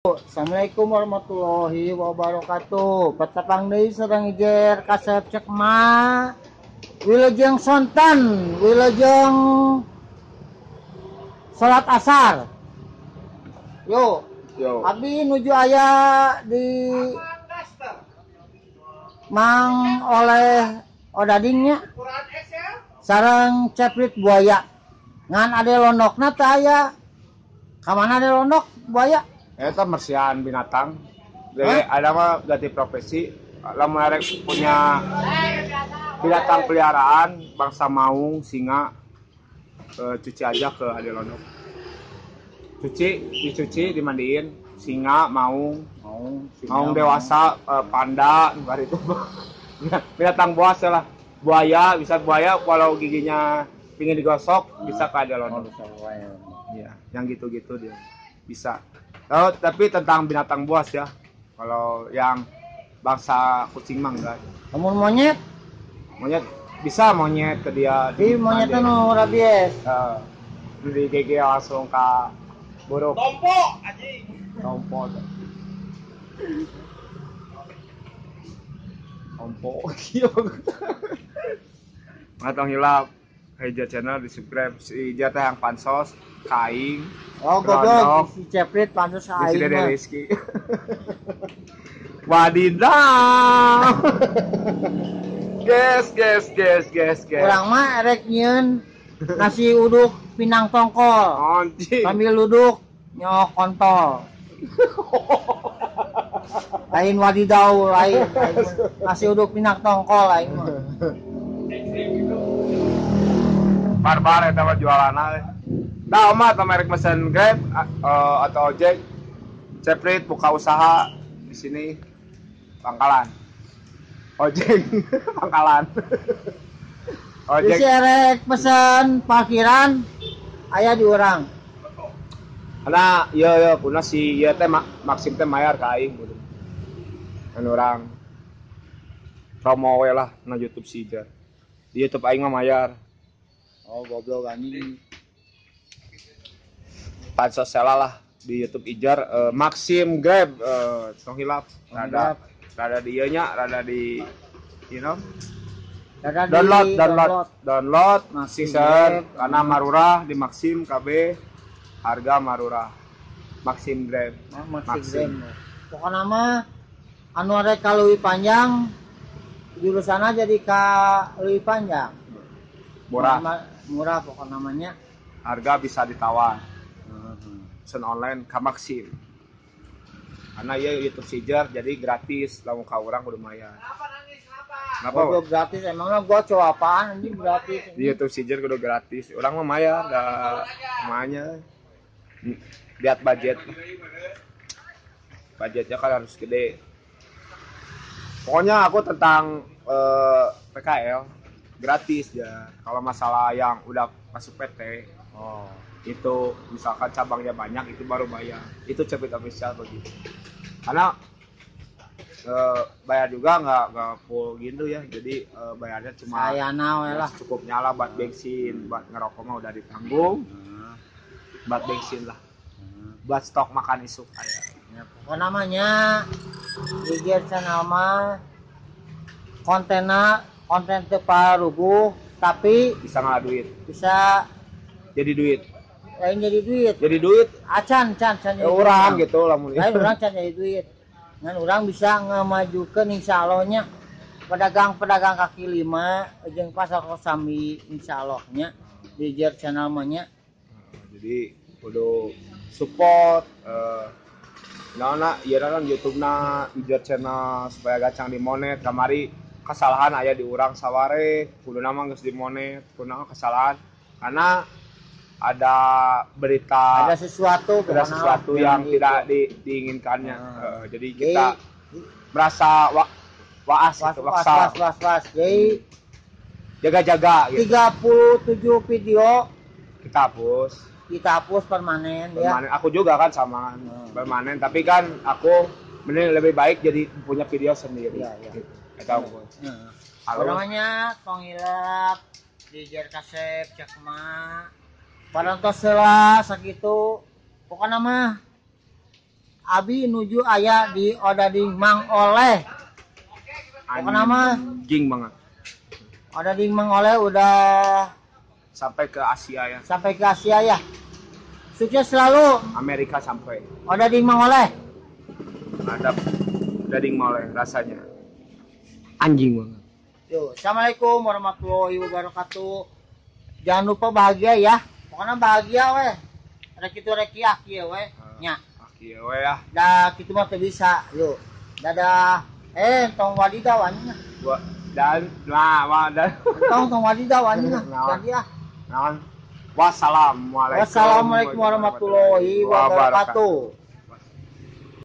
Assalamualaikum warahmatullahi wabarakatuh. Petapang deui sareng ijer kasep cek ma. Wilujeng sonten, wilujeng salat asar. Yo, abdi nuju aya di Mang oleh Odadingnya sareng ceprit buaya. Ngan ade londokna teh aya. Ka mana ade londok buaya? Eta mersihan binatang. Jadi ada mah ganti profesi. Lamun arek punya binatang peliharaan bangsa maung, singa, cuci aja ke Adelondok. Dicuci, dimandiin. Singa, maung dewasa, panda, bar itu. Binatang buas lah. Buaya, bisa buaya kalau giginya pingin digosok bisa ke Adelondok. Iya, yang gitu-gitu dia bisa. Oh, tapi tentang binatang buas ya. Kalau yang bangsa kucing mah enggak. Namun monyet Bisa monyet ke dia. di monyet nu rabies. Di GG langsung ke buruk. Tompo anjing. Tompo. Matang hilap. Heja channel di subscribe si Ija teh yang pansos, kaing. Oh goblok si ceprit pansus aing mah. Rizky. Wadidaw. Guys. Urang mah erek nyieun nasi uduk pinang tongkol. Anjing. Sambil duduk nyok kontol. Lain wadidaw lain nasi uduk pinang tongkol lain mah. Barbar eta mah jualanna. Nah, mah atau merek mesin Grab atau ojek. Ceprit buka usaha di sini pangkalan. Ojek pangkalan. Ojek. Bisi erek pesen parkiran aya di urang. Karena iya kuna si ieu teh Maksim teh mayar ka aing gitu. Kan urang promo we lah na YouTube si Ija. Di YouTube aing mah mayar. Oh goblok anjing. Pansos lah di YouTube Ijar Maksim Grab tong hilap rada di ieu nya rada di download season karena marurah di Maksim KB harga marurah Maksim Grab. Maksim. Pokokna mah anu arek ka leuwih panjang jurusanna jadi ka leuwih panjang. Murah pokok namanya. Harga bisa ditawar. Pesan online ka Maksim. Karena ya YouTube Sijar jadi gratis, lamun ka urang kudu mayar. Kenapa? Gua gratis emangnya gua coba apaan anjing gratis. Di YouTube Sijar kudu gratis. Urang mah mayar da kumanya. Lihat budget. Budgetnya kan harus gede. Pokoknya aku tentang PKL gratis ya. Kalau masalah yang udah masuk PT, itu misalkan cabangnya banyak itu baru bayar. Itu Ceprit official begitu. Karena bayar juga nggak full gitu ya. Jadi bayarnya cuma cukupnya lah buat bensin, buat ngerokok mah udah ditanggung. Buat bensin lah. Buat stok makan isuk kayak. Ya, pokoknya namanya IG channel mah konten teu parubuh tapi bisa ngalah duit. Bisa jadi duit. Lain jadi duit. Jadi duit. Can jadi orang gitu lamun. Lain urang can jadi duit. Ngan urang bisa ngamajukeun insyaallah-nya pedagang-pedagang kaki lima jeung pasar Kosambi insyaallah-nya di Jer channel mah nya. Jadi kudu support ieu kan YouTube-na Jer channel supaya gacang dimonet kamari kesalahan aya di urang saware kuduna mah geus dimonet kunaon kesalahan karena ada berita ada sesuatu yang tidak diinginkannya. Jadi kita merasa was. Jadi jaga-jaga gitu. 37 video kita hapus permanen ya. Aku juga kan sama permanen tapi kan aku mending lebih baik jadi punya video sendiri. Iya. Halo. Namanya Tongilap di Jer Kasep Cakma. Parantos heula sakitu. Pokona mah Abi nuju aya di Odading Mang Oleh. Pokoknya mah Anjing banget. Odading Mang Oleh udah Sampai ke Asia ya. sampai ke Asia ya. Sukses selalu Amerika sampai. Odading Mang Oleh. Ada Odading Moleh rasanya. Anjing banget. Yo, assalamualaikum warahmatullahi wabarakatuh. Jangan lupa bahagia ya. Pokoknya bahagia weh. Ada kitu reki aki weh. Nya. Aki we ya. Da kitu mah teu bisa. Yo. Dadah. Tong wadidaw anjing. Dan Tong wadidaw anjing. Jadi ah. Wassalamualaikum Wassalamualaikum warahmatullahi wabarakatuh.